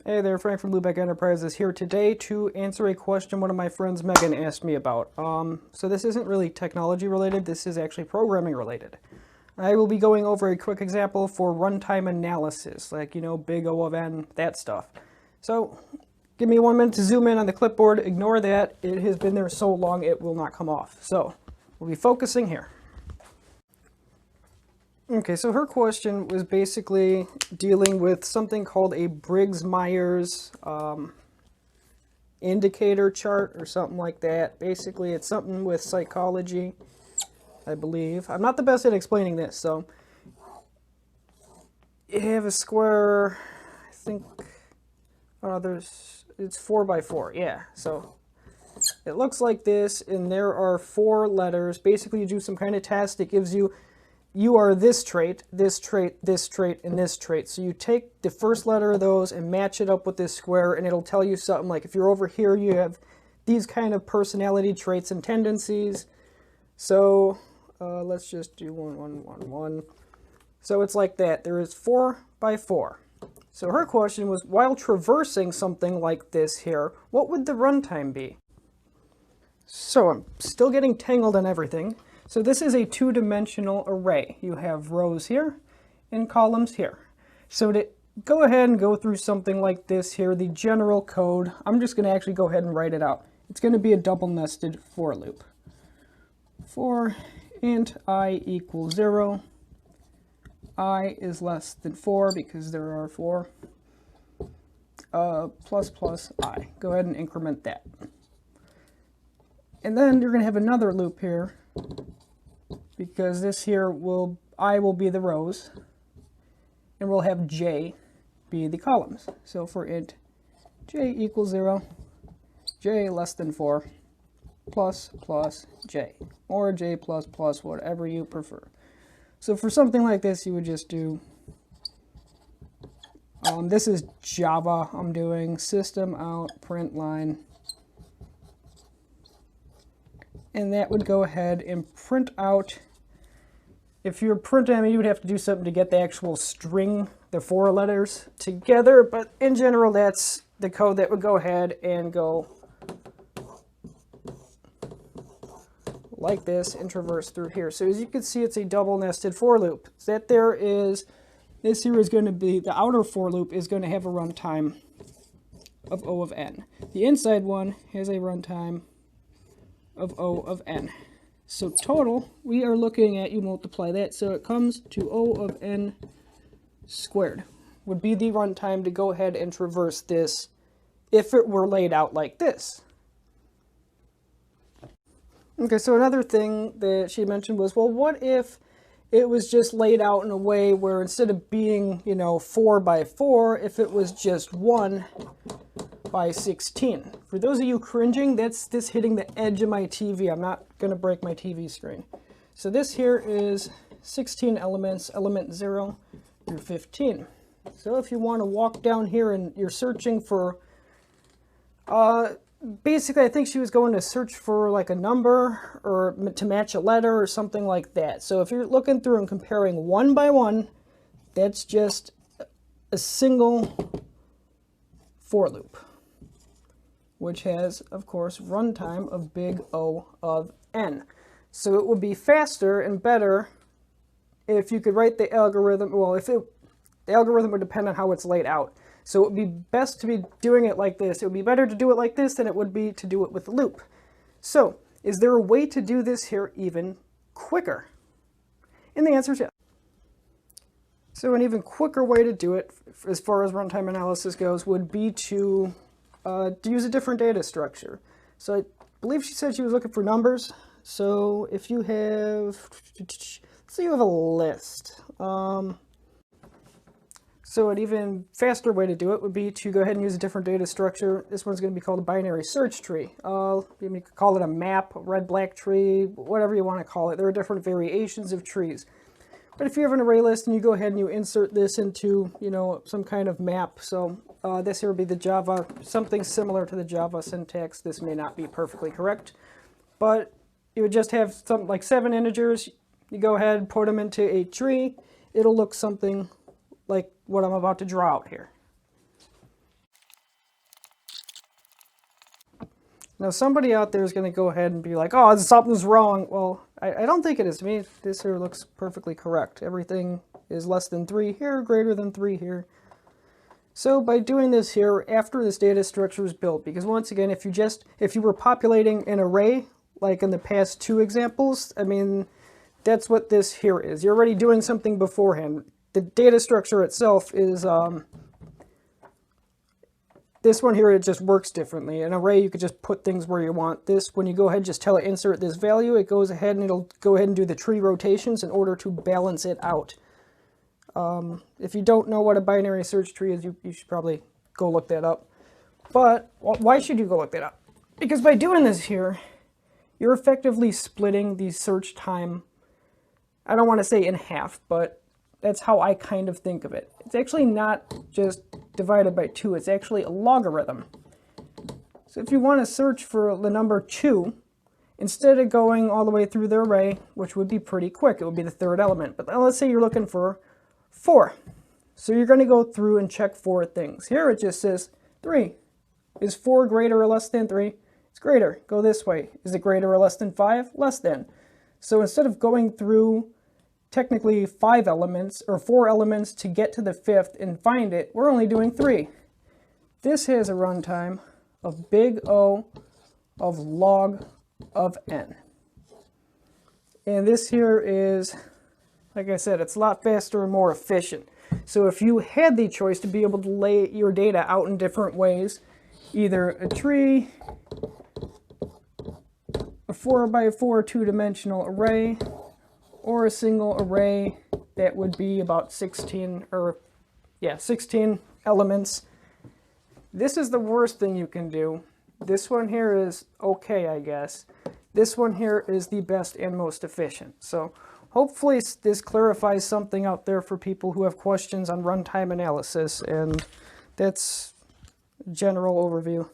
Hey there, Frank from Lubeck Enterprises here today to answer a question one of my friends Megan asked me about. So this isn't really technology related, this is actually programming related. I will be going over a quick example for runtime analysis, like, big O of n, that stuff. So give me 1 minute to zoom in on the clipboard, ignore that, it has been there so long it will not come off. So we'll be focusing here. Okay, so her question was basically dealing with something called a Briggs-Myers indicator chart or something like that. Basically, it's something with psychology, I believe. I'm not the best at explaining this, so you have a square, I think, it's 4 by 4, yeah. So it looks like this, and there are 4 letters. Basically, you do some kind of test. It gives you are this trait, this trait, this trait, and this trait. So you take the first letter of those and match it up with this square, and it'll tell you something like, if you're over here, you have these kind of personality traits and tendencies. So let's just do 1, 1, 1, 1. So it's like that. There is 4 by 4. So her question was, while traversing something like this here, what would the runtime be? So I'm still getting tangled on everything. So this is a 2-dimensional array. You have rows here and columns here. So to go ahead and go through something like this here, the general code, I'm just going to actually go ahead and write it out. It's going to be a double-nested for loop. For int I equals 0, I is less than 4 because there are 4, plus plus I. Go ahead and increment that. And then you're going to have another loop here, because this here I will be the rows, and we'll have j be the columns. So for int j equals 0, j less than 4, plus plus j, or j plus plus, whatever you prefer. So for something like this, you would just do, this is Java, I'm doing system out print line, and that would go ahead and print out. If you're printing, you would have to do something to get the actual string, the 4 letters together, but in general, that's the code that would go ahead and go like this and traverse through here. So as you can see, it's a double-nested for loop. This here is going to be, the outer for loop is going to have a runtime of O of n. The inside one has a runtime of O of n. So total, we are looking at, you multiply that, so it comes to O of n squared would be the runtime to go ahead and traverse this if it were laid out like this. Okay, so another thing that she mentioned was, well, what if it was just laid out in a way where instead of being, 4 by 4, if it was just 1 by 16. For those of you cringing, that's this hitting the edge of my TV. I'm not going to break my TV screen. So this here is 16 elements, element 0 through 15. So if you want to walk down here and you're searching for, basically I think she was going to search for like a number or to match a letter or something like that. So if you're looking through and comparing 1 by 1, that's just a single for loop, which has, of course, runtime of big O of n. So it would be faster and better if you could write the algorithm, well, the algorithm would depend on how it's laid out. So it would be best to be doing it like this. It would be better to do it like this than it would be to do it with a loop. So is there a way to do this here even quicker? And the answer is yes. So an even quicker way to do it, as far as runtime analysis goes, would be to use a different data structure. So I believe she said she was looking for numbers. So if you have, let's say you have a list. So an even faster way to do it would be to go ahead and use a different data structure. This one's going to be called a binary search tree. You could call it a map, a red-black tree, whatever you want to call it. There are different variations of trees. But if you have an array list and you go ahead and you insert this into, some kind of map, so this here would be the Java, something similar to the Java syntax. This may not be perfectly correct, but you would just have something like 7 integers. You go ahead, put them into a tree. It'll look something like what I'm about to draw out here. Now somebody out there is going to go ahead and be like, oh, something's wrong. Well, I don't think it is. To me, this here looks perfectly correct. Everything is less than 3 here, greater than 3 here. So by doing this here, after this data structure is built, because once again, if you were populating an array, like in the past 2 examples, I mean, that's what this here is. You're already doing something beforehand. The data structure itself is, this one here, it just works differently. An array, you could just put things where you want. This, when you go ahead and just tell it insert this value, it goes ahead and it'll go ahead and do the tree rotations in order to balance it out. If you don't know what a binary search tree is, you should probably go look that up. But why should you go look that up? Because by doing this here, you're effectively splitting the search time, I don't want to say in half, but that's how I kind of think of it. It's actually not just divided by 2, it's actually a logarithm. So if you want to search for the number 2, instead of going all the way through the array, which would be pretty quick, it would be the 3rd element. But let's say you're looking for 4. So you're going to go through and check 4 things. Here it just says 3. Is 4 greater or less than 3? It's greater. Go this way. Is it greater or less than 5? Less than. So instead of going through technically 5 elements or 4 elements to get to the 5th and find it, we're only doing 3. This has a runtime of big O of log of n. And this here is, like I said, it's a lot faster and more efficient. So if you had the choice to be able to lay your data out in different ways, either a tree, a 4x4 2-dimensional array, or a single array that would be about 16 elements. This is the worst thing you can do. This one here is okay, I guess. This one here is the best and most efficient. So hopefully this clarifies something out there for people who have questions on runtime analysis, and that's a general overview.